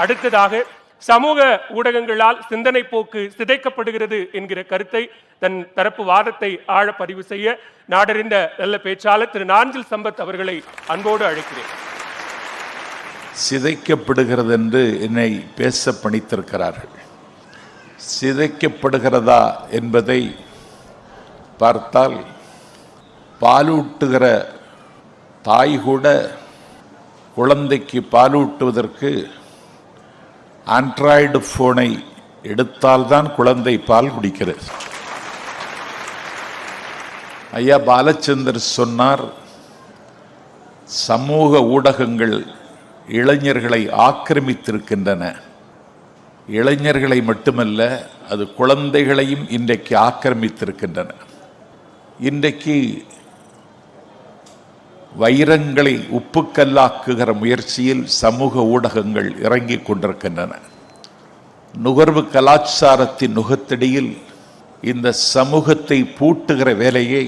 அடுத்ததாக, சமூக ஊடகங்களால் சிந்தனை போக்கு சிதைக்கப்படுகிறது என்கிற கருத்தை தன் தரப்பு வாதத்தை ஆழ பதிவு செய்ய நாடறிந்த நல்ல பேச்சாளர் திரு நாஞ்சில் சம்பத் அவர்களை அன்போடு அழைக்கிறேன். சிதைக்கப்படுகிறது என்று என்னை பேச பணித்திருக்கிறார்கள். சிதைக்கப்படுகிறதா என்பதை பார்த்தால், பாலூட்டுகிற தாய் கூட குழந்தைக்கு பாலூட்டுவதற்கு ஆண்ட்ராய்டு போனை எடுத்தால்தான் குழந்தை பால் குடிக்கிறது. ஐயா பாலச்சந்தர் சொன்னார், சமூக ஊடகங்கள் இளைஞர்களை ஆக்கிரமித்திருக்கின்றன. இளைஞர்களை மட்டுமல்ல, அது குழந்தைகளையும் இன்றைக்கு ஆக்கிரமித்திருக்கின்றன. இன்றைக்கு வைரங்களை உப்புக்கல்லாக்குகிற முயற்சியில் சமூக ஊடகங்கள் இறங்கிக் கொண்டிருக்கின்றன. நுகர்வு கலாச்சாரத்தின் நுகத்தடியில் இந்த சமூகத்தை பூட்டுகிற வேலையை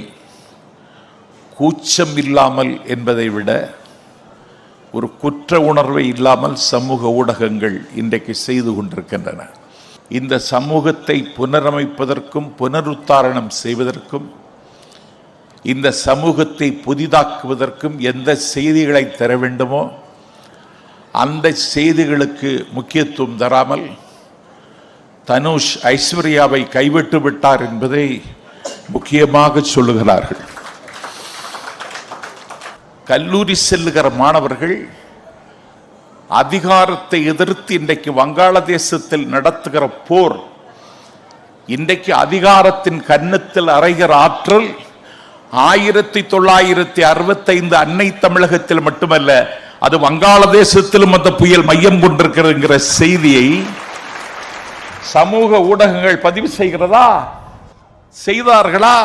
கூச்சம் இல்லாமல் என்பதை விட ஒரு குற்ற உணர்வை இல்லாமல் சமூக ஊடகங்கள் இன்றைக்கு செய்து கொண்டிருக்கின்றன. இந்த சமூகத்தை புனரமைப்பதற்கும் புனருத்தாரணம் செய்வதற்கும் இந்த சமூகத்தை புதிதாக்குவதற்கும் எந்த செய்திகளை தர வேண்டுமோ அந்த செய்திகளுக்கு முக்கியத்துவம் தராமல் தனுஷ் ஐஸ்வர்யாவை கைவிட்டு விட்டார் என்பதை முக்கியமாக சொல்லுகிறார்கள். கல்லூரி செல்லுகிற மாணவர்கள் அதிகாரத்தை எதிர்த்து இன்றைக்கு வங்காளதேசத்தில் நடத்துகிற போர், இன்றைக்கு அதிகாரத்தின் கன்னத்தில் அறைகிற ஆற்றல் 1965 அன்னை தமிழகத்தில் மட்டுமல்ல, அது வங்காளதேசத்திலும் அந்த புயல் மையம் கொண்டிருக்கிற செய்தியை சமூக ஊடகங்கள் பதிவு செய்கிறதா? செய்தார்களா?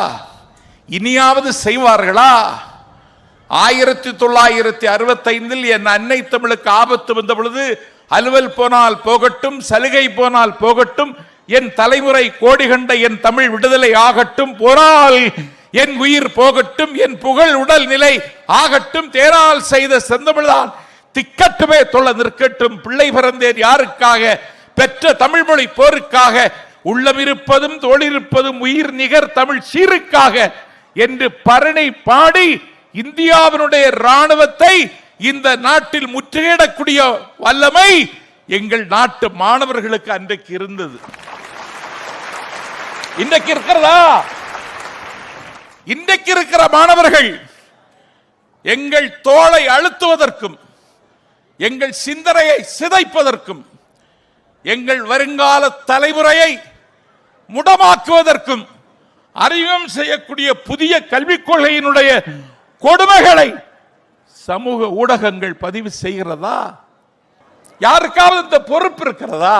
இனியாவது செய்வார்களா? 1965 என் அன்னை தமிழுக்கு ஆபத்து வந்த பொழுது, அலுவல் போனால் போகட்டும், சலுகை போனால் போகட்டும், என் தலைமுறை கோடி கண்ட என் தமிழ் விடுதலை ஆகட்டும், போனால் என் உயிர் போகட்டும், என் புகழ் உடல் நிலை ஆகட்டும், தேரால் செய்த செந்தமிழ்தான் திக்கட்டுமே தொல்ல நிற்கட்டும், பிள்ளை பிறந்தேன் யாருக்காக, பெற்ற தமிழ் மொழி போருக்காக, உள்ளமிருப்பதும் தோளிருப்பதும் உயிர் நிகர் தமிழ் சீருக்காக என்று பரணி பாடி இந்தியாவினுடைய இராணுவத்தை இந்த நாட்டில் முற்றுகையிடக்கூடிய வல்லமை எங்கள் நாட்டு மாணவர்களுக்கு அன்றைக்கு இருந்தது. இன்றைக்கு இருக்கிறதா? இன்றைக்கு இருக்கிற மாணவர்கள் எங்கள் தோளை அழுத்துவதற்கும், எங்கள் சிந்தனையை சிதைப்பதற்கும், எங்கள் வருங்கால தலைமுறையை முடமாக்குவதற்கும் அறிமுகம் செய்யக்கூடிய புதிய கல்விக் கொள்கையினுடைய கொடுமைகளை சமூக ஊடகங்கள் பதிவு செய்கிறதா? யாருக்காவது இந்த பொறுப்பு இருக்கிறதா?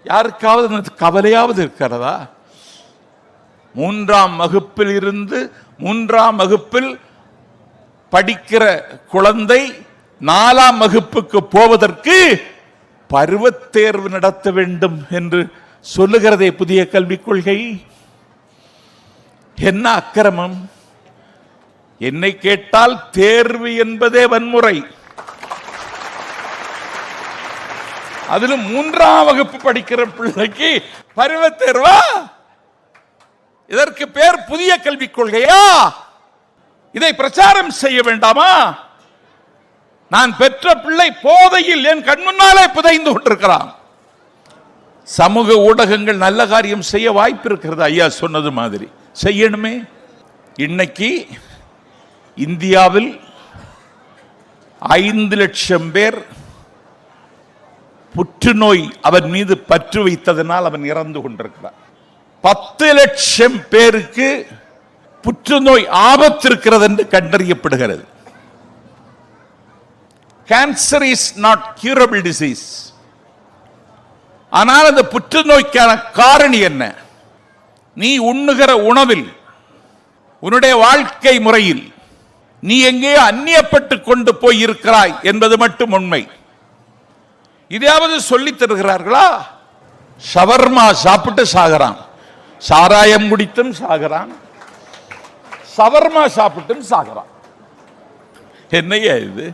யாருக்காவது இந்த கவலையாவது இருக்கிறதா? 3ஆம் வகுப்பில் இருந்து 3ஆம் வகுப்பில் படிக்கிற குழந்தை 4ஆம் வகுப்புக்கு போவதற்கு பருவத் தேர்வு நடத்த வேண்டும் என்று சொல்லுகிறதே புதிய கல்விக் கொள்கை. என்ன அக்கிரமம்! என்னை கேட்டால் தேர்வு என்பதே வன்முறை. அதிலும் 3ஆம் வகுப்பு படிக்கிற பிள்ளைக்கு பருவத் தேர்வா? இதற்கு பேர் புதிய கல்விக் கொள்கையா? இதை பிரச்சாரம் செய்ய வேண்டாமா? நான் பெற்ற பிள்ளை போதையில் என் கண்முன்னாலே புதைந்து கொண்டிருக்கிறான். சமூக ஊடகங்கள் நல்ல காரியம் செய்ய வாய்ப்பு இருக்கிறது. ஐயா சொன்னது மாதிரி செய்யணுமே. இன்னைக்கு இந்தியாவில் 5 லட்சம் பேர் புற்றுநோய் அவன் மீது பற்று வைத்ததனால் அவன் இறந்து கொண்டிருக்கிறான். 10 லட்சம் பேருக்கு புற்றுநோய் ஆபத்து இருக்கிறது என்று கண்டறியப்படுகிறது. Cancer is not curable disease. ஆனால் அந்த புற்றுநோய்க்கான காரணி என்ன? நீ உண்ணுகிற உணவில், உன்னுடைய வாழ்க்கை முறையில் நீ எங்கே அந்நியப்பட்டு கொண்டு போய் இருக்கிறாய் என்பது மட்டும் உண்மை. இதையாவது சொல்லித் தருகிறார்களா? ஷவர்மா சாப்பிட்டு சாகிறான், சாராயம் குடித்தும் சாகிறான், ஷவர்மா சாப்பிட்டும் சாகிறான். என்னையா இது?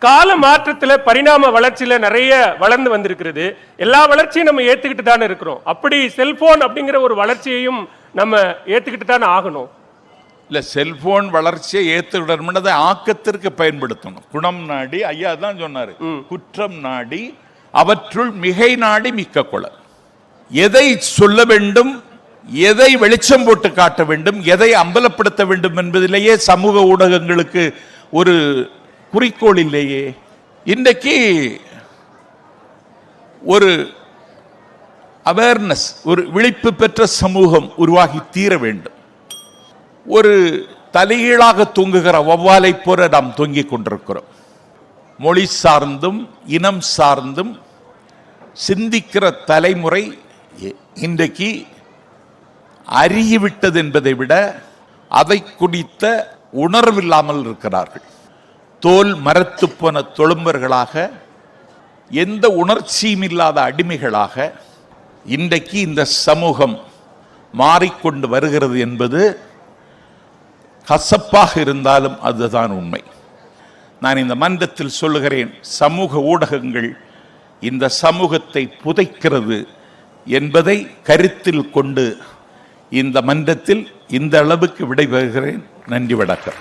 கால மாற்றத்துல பரிணாம வளர்ச்சியில நிறைய வளர்ந்து வந்திருக்கிறது. எல்லா வளர்ச்சியும் நம்ம ஏத்துக்கிட்டு தானே இருக்கிறோம். அப்படி செல்போன் அப்படிங்கிற ஒரு வளர்ச்சியையும் நம்ம ஏத்துக்கிட்டு தானே ஆகணும். இல்ல, செல்போன் வளர்ச்சியை ஏத்துக்கிடணும், ஆக்கத்திற்கு பயன்படுத்தணும். குணம் நாடி, ஐயா தான் சொன்னாரு, குற்றம் நாடி அவற்றுள் மிகை நாடி மிக்க கொள. எதை சொல்ல வேண்டும், எதை வெளிச்சம் போட்டு காட்ட வேண்டும், எதை அம்பலப்படுத்த வேண்டும் என்பதிலேயே சமூக ஊடகங்களுக்கு ஒரு குறிக்கோள் இல்லையே. இன்றைக்கு ஒரு அவேர்னஸ், ஒரு விழிப்பு பெற்ற சமூகம் உருவாகி தீர வேண்டும். ஒரு தலைகீழாக தூங்குகிற வௌவாலை போல நாம் தொங்கிக் கொண்டிருக்கிறோம். மொழி சார்ந்தும் இனம் சார்ந்தும் சிந்திக்கிற தலைமுறை இன்றைக்கு அருகிவிட்டது என்பதை விட அதை குறித்த உணர்வில்லாமல் இருக்கிறார்கள். தோல் மரத்து போன தொழும்பர்களாக, எந்த உணர்ச்சியும் இல்லாத அடிமைகளாக இன்றைக்கு இந்த சமூகம் மாறிக்கொண்டு வருகிறது என்பது கசப்பாக இருந்தாலும் அதுதான் உண்மை. நான் இந்த மன்றத்தில் சொல்லுகிறேன், சமூக ஊடகங்கள் இந்த சமூகத்தை புதைக்கிறது என்பதை கருத்தில் கொண்டு இந்த மன்றத்தில் இந்த அளவுக்கு விடைபெறுகிறேன். நன்றி, வணக்கம்.